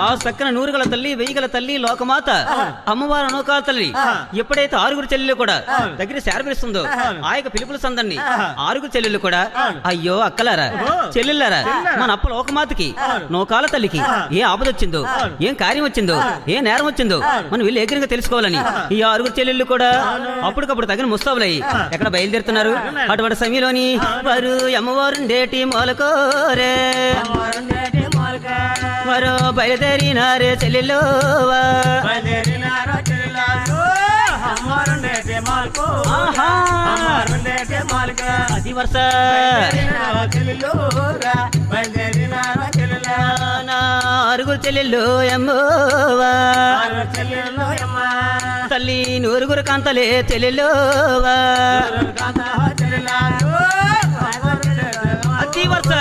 ఆ చక్కన నూరుగల తల్లి వెయ్యిగల తల్లి లోకమాత అమ్మవారు అనోకాల తల్లి ఎప్పుడైతే ఆరుగురు చెల్లెలు కూడా దగ్గర శారపిస్తుందో ఆ యొక్క పిలుపుల సందర్ని ఆరుగురు చెల్లెలు కూడా అయ్యో అక్కలారా చెల్లెళ్ళారా మన అప్ప లోకమాతకి నోకాల తల్లికి ఏ ఆపద వచ్చిందో ఏం కార్యం వచ్చిందో ఏ నేరం వచ్చిందో మనం వీళ్ళు ఏకరంగా తెలుసుకోవాలని ఈ ఆరుగురు చెల్లెళ్ళు కూడా అప్పటికప్పుడు తగిన ముస్తాబులయ్యి ఎక్కడ బయలుదేరుతున్నారు. అటువంటి సమయంలోని వారు అమ్మవారుండేటి మొలకోరే వారు బయలుదేరినారే చెల్లెల్లో అది వర్ష ఆరుగురు చెల్లెళ్ళు అమ్మోవా తల్లి నూరుగురు కాంతలే చెల్లెల్లోవా అతి వర్ష